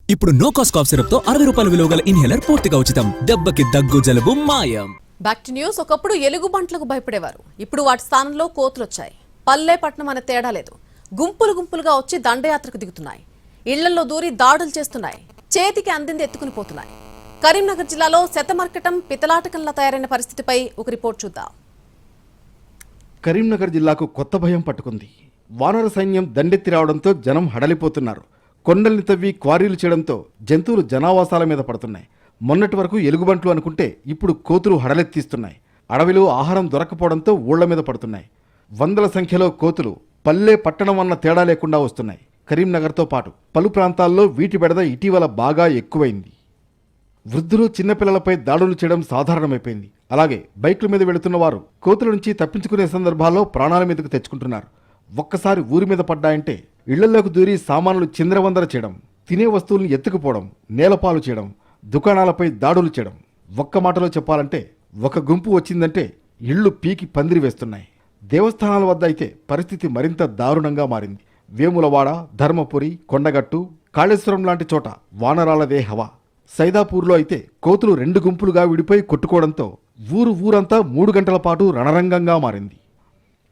ఇప్పుడు no cost cough syrup తో 60 రూపాయల విలువ గల ఇన్హేలర్ పూర్తిగా ఉచితం. దెబ్బకి దగ్గు జలుబు మాయం. Back to news. ఒకప్పుడు ఎలుగుబంట్లకు భయపడేవారు. ఇప్పుడు వాటి స్థానంలో కోతులు వచ్చాయి. పల్లె పట్నం అనే తేడా లేదు. గుంపులు గుంపులుగా వచ్చి దండయాత్రకు దిగుతున్నాయి. ఇళ్లలో దూరి దాడులు చేస్తున్నాయి. చేతికి అందింది ఎత్తుకుని పోతున్నాయి. కరీంనగర్ జిల్లాలో శతమర్కటం పితలాటకంలా తయారైన పరిస్థితిపై ఒక రిపోర్ట్ చూద్దాం. కరీంనగర్ జిల్లాకు కొత్త భయం పట్టుకుంది. వానర సైన్యం దండెత్తి రావడంతో జనం హడలిపోతున్నారు. కొండల్ని తవ్వి క్వారీలు చేయడంతో జంతువులు జనావాసాల మీద పడుతున్నాయి. మొన్నటి వరకు ఎలుగుబంట్లు అనుకుంటే ఇప్పుడు కోతులు హడలెత్తిస్తున్నాయి. అడవిలో ఆహారం దొరకపోవడంతో ఊళ్ల మీద పడుతున్నాయి. వందల సంఖ్యలో కోతులు పల్లె పట్టణం అన్న తేడా లేకుండా వస్తున్నాయి. కరీంనగర్తో పాటు పలు ప్రాంతాల్లో వీటి బెడద ఇటీవల బాగా ఎక్కువైంది. వృద్ధులు చిన్నపిల్లలపై దాడులు చేయడం సాధారణమైపోయింది. అలాగే బైకుల మీద వెళుతున్న వారు కోతుల నుంచి తప్పించుకునే సందర్భాల్లో ప్రాణాల మీదకు తెచ్చుకుంటున్నారు. ఒక్కసారి ఊరి మీద పడ్డాయంటే ఇళ్లలోకి దూరి సామాన్లు చిందరవందర చేయడం, తినే వస్తువులను ఎత్తుకుపోవడం, నేలపాలు చేయడం, దుకాణాలపై దాడులు చేయడం. ఒక్క మాటలో చెప్పాలంటే ఒక గుంపు వచ్చిందంటే ఇళ్లు పీకి పందిరి వేస్తున్నాయి. దేవస్థానాల వద్ద అయితే పరిస్థితి మరింత దారుణంగా మారింది. వేములవాడ, ధర్మపురి, కొండగట్టు, కాళేశ్వరం లాంటి చోట వానరాలదే హవా. సైదాపూర్లో అయితే కోతులు 2 గుంపులుగా విడిపోయి కొట్టుకోవడంతో ఊరంతా 3 గంటల పాటు రణరంగంగా మారింది.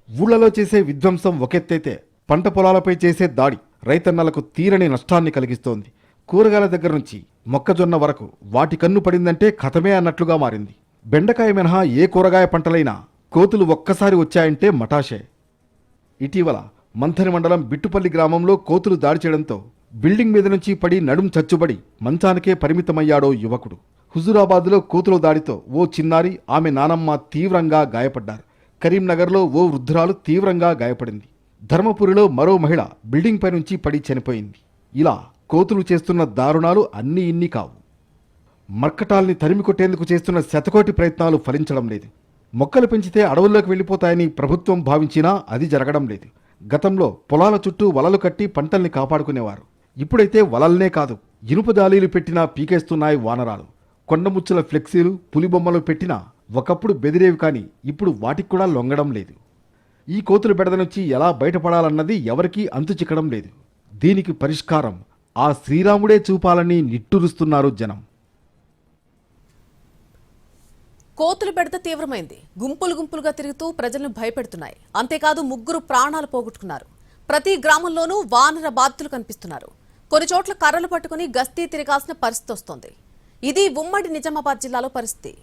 ఊళ్లలో చేసే విధ్వంసం ఒకెత్తైతే పంట పొలాలపై చేసే దాడి రైతన్నలకు తీరని నష్టాన్ని కలిగిస్తోంది. కూరగాయల దగ్గర నుంచి మొక్కజొన్న వరకు వాటి కన్ను పడిందంటే కథమే అన్నట్లుగా మారింది. బెండకాయ మినహా ఏ కూరగాయ పంటలైనా కోతులు ఒక్కసారి వచ్చాయంటే మటాషే. ఇటీవల మంథని మండలం బిట్టుపల్లి గ్రామంలో కోతులు దాడి చేయడంతో బిల్డింగ్ మీద నుంచి పడి నడుం చచ్చుబడి మంచానికే పరిమితమయ్యాడో యువకుడు. హుజూరాబాద్లో కోతుల దాడితో ఓ చిన్నారి, ఆమె నానమ్మ తీవ్రంగా గాయపడ్డారు. కరీంనగర్లో ఓ వృద్ధురాలు తీవ్రంగా గాయపడింది. ధర్మపురిలో మరో మహిళ బిల్డింగ్ పై నుంచి పడి చనిపోయింది. ఇలా కోతులు చేస్తున్న దారుణాలు అన్నీ ఇన్ని కావు. మర్కటాల్ని తరిమి కొట్టేందుకు చేస్తున్న శతకోటి ప్రయత్నాలు ఫలించడం లేదు. మొక్కలు పెంచితే అడవుల్లోకి వెళ్ళిపోతాయని ప్రభుత్వం భావించినా అది జరగడం లేదు. గతంలో పొలాల చుట్టూ వలలు కట్టి పంటల్ని కాపాడుకునేవారు. ఇప్పుడైతే వలల్నే కాదు, ఇనుప జాలీలు పెట్టినా పీకేస్తున్నాయి వానరాలు. కొండముచ్చుల ఫ్లెక్సీలు, పులిబొమ్మలు పెట్టినా ఒకప్పుడు బెదిరేవి, కానీ ఇప్పుడు వాటికి కూడా లొంగడం లేదు. ఈ కోతుల బెడద నుంచి ఎలా బయటపడాలన్నది ఎవరికీ అంతు చిక్కడం లేదు. దీనికి పరిష్కారం ఆ శ్రీరాముడే చూపాలని నిట్టూరుస్తున్నారు జనం. కోతుల బెడద తీవ్రమైంది. గుంపులు గుంపులుగా తిరుగుతూ ప్రజలను భయపెడుతున్నాయి. అంతేకాదు 3 ప్రాణాలు పోగొట్టుకున్నారు. ప్రతి గ్రామంలోనూ వానర బాధితులు కనిపిస్తున్నారు. కొన్ని చోట్ల కర్రలు పట్టుకుని గస్తీ తిరగాల్సిన పరిస్థితి వస్తోంది. ఇది ఉమ్మడి నిజామాబాద్ జిల్లాలో పరిస్థితి.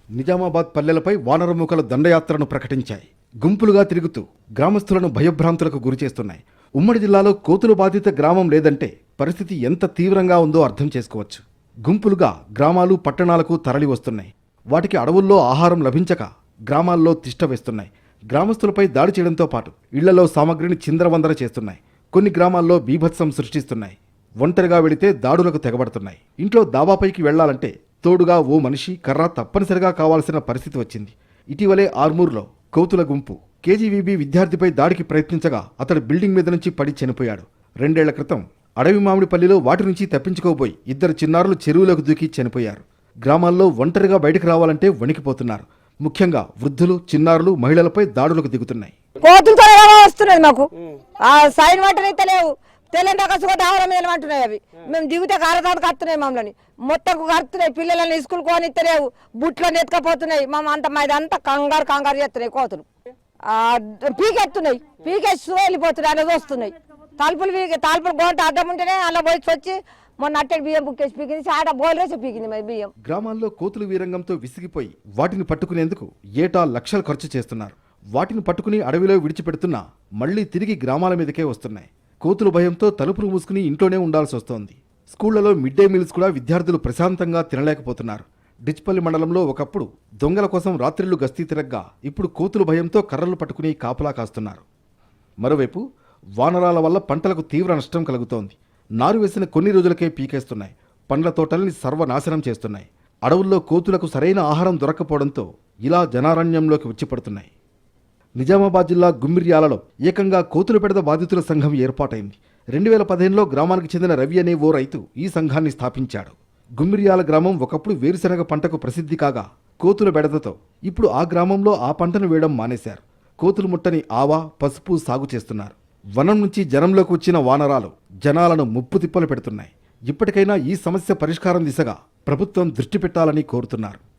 నిజామాబాద్ పల్లెలపై వానరమూకలు దండయాత్రను ప్రకటించాయి. గుంపులుగా తిరుగుతూ గ్రామస్తులను భయభ్రాంతులకు గురిచేస్తున్నాయి. ఉమ్మడి జిల్లాలో కోతులు బాధిత గ్రామం లేదంటే పరిస్థితి ఎంత తీవ్రంగా ఉందో అర్థం చేసుకోవచ్చు. గుంపులుగా గ్రామాలు, పట్టణాలకు తరలి వస్తున్నాయి. వాటికి అడవుల్లో ఆహారం లభించక గ్రామాల్లో తిష్ట వేస్తున్నాయి. గ్రామస్తులపై దాడి చేయడంతో పాటు ఇళ్లలో సామగ్రిని చిందరవందర చేస్తున్నాయి. కొన్ని గ్రామాల్లో బీభత్సం సృష్టిస్తున్నాయి. ఒంటరిగా వెళితే దాడులకు తెగబడుతున్నాయి. ఇంట్లో దాబాపైకి వెళ్లాలంటే తోడుగా ఓ మనిషి, కర్ర తప్పనిసరిగా కావాల్సిన పరిస్థితి వచ్చింది. ఇటీవలే ఆర్మూర్లో కోతుల గుంపు కేజీవీబీ విద్యార్థిపై దాడికి ప్రయత్నించగా అతడు బిల్డింగ్ మీద నుంచి పడి చనిపోయాడు. 2 ఏళ్ల క్రితం అడవి మామిడిపల్లిలో వాటి నుంచి తప్పించుకోబోయి 2 చిన్నారులు చెరువులోకి దూకి చనిపోయారు. గ్రామాల్లో ఒంటరిగా బయటకు రావాలంటే వణికిపోతున్నారు. ముఖ్యంగా వృద్ధులు, చిన్నారులు, మహిళలపై దాడులకు దిగుతున్నాయి. కోతులతో వస్తున్నాయి. మాకు ఆ సైన్ వాటర్ లేవు. తెల్లంటే కసుకుంటే ఆవరం మీద అంటున్నాయి. అవి మేము దిగితే కారతానికి వస్తున్నాయి. మమ్మల్ని మొత్తం కడుతున్నాయి. పిల్లలని స్కూల్ కొని ఇస్తలేవు. బుట్లను ఎత్తుకపోతున్నాయి. అంత ఇదంతా కంగారు చేస్తున్నాయి. కోతులు పీకెత్తున్నాయి. పీకేసి వెళ్ళిపోతున్నాయి. అనేది వస్తున్నాయి. తలుపులు గోంట అడ్డం ఉంటేనే అలా పోయి వచ్చి మొన్న అట్టడి బియ్యం బుక్కేసి పీకింది. ఆడ బోల్రేసి పీకింది మరి బియ్యం. గ్రామాల్లో కోతులు వీరంగంతో విసిగిపోయి వాటిని పట్టుకునేందుకు ఏటా లక్షలు ఖర్చు చేస్తున్నారు. వాటిని పట్టుకుని అడవిలో విడిచిపెడుతున్నా మళ్లీ తిరిగి గ్రామాల మీదకే వస్తున్నాయి. కోతుల భయంతో తలుపులు మూసుకుని ఇంట్లోనే ఉండాల్సి వస్తోంది. స్కూళ్లలో మిడ్ డే మీల్స్ కూడా విద్యార్థులు ప్రశాంతంగా తినలేకపోతున్నారు. డిచ్పల్లి మండలంలో ఒకప్పుడు దొంగల కోసం రాత్రిళ్లు గస్తీ తిరగ్గా ఇప్పుడు కోతుల భయంతో కర్రలు పట్టుకుని కాపలా కాస్తున్నారు. మరోవైపు వానరాల వల్ల పంటలకు తీవ్ర నష్టం కలుగుతోంది. నారు వేసిన కొన్ని రోజులకే పీకేస్తున్నాయి. పండ్ల తోటల్ని సర్వనాశనం చేస్తున్నాయి. అడవుల్లో కోతులకు సరైన ఆహారం దొరక్కపోవడంతో ఇలా జనారణ్యంలోకి వచ్చి పడుతున్నాయి. నిజామాబాద్ జిల్లా గుమ్మిర్యాలలో ఏకంగా కోతుల బెడద బాధితుల సంఘం ఏర్పాటైంది. 2015లో గ్రామానికి చెందిన రవి అనే ఓ రైతు ఈ సంఘాన్ని స్థాపించాడు. గుమ్మిర్యాల గ్రామం ఒకప్పుడు వేరుశనగ పంటకు ప్రసిద్ధి కాగా కోతుల బెడదతో ఇప్పుడు ఆ గ్రామంలో ఆ పంటను వేయడం మానేశారు. కోతులు ముట్టని ఆవా, పసుపు సాగు చేస్తున్నారు. వనం నుంచి జనంలోకి వచ్చిన వానరాలు జనాలను ముప్పు తిప్పలు పెడుతున్నాయి. ఇప్పటికైనా ఈ సమస్య పరిష్కారం దిశగా ప్రభుత్వం దృష్టి పెట్టాలని కోరుతున్నారు.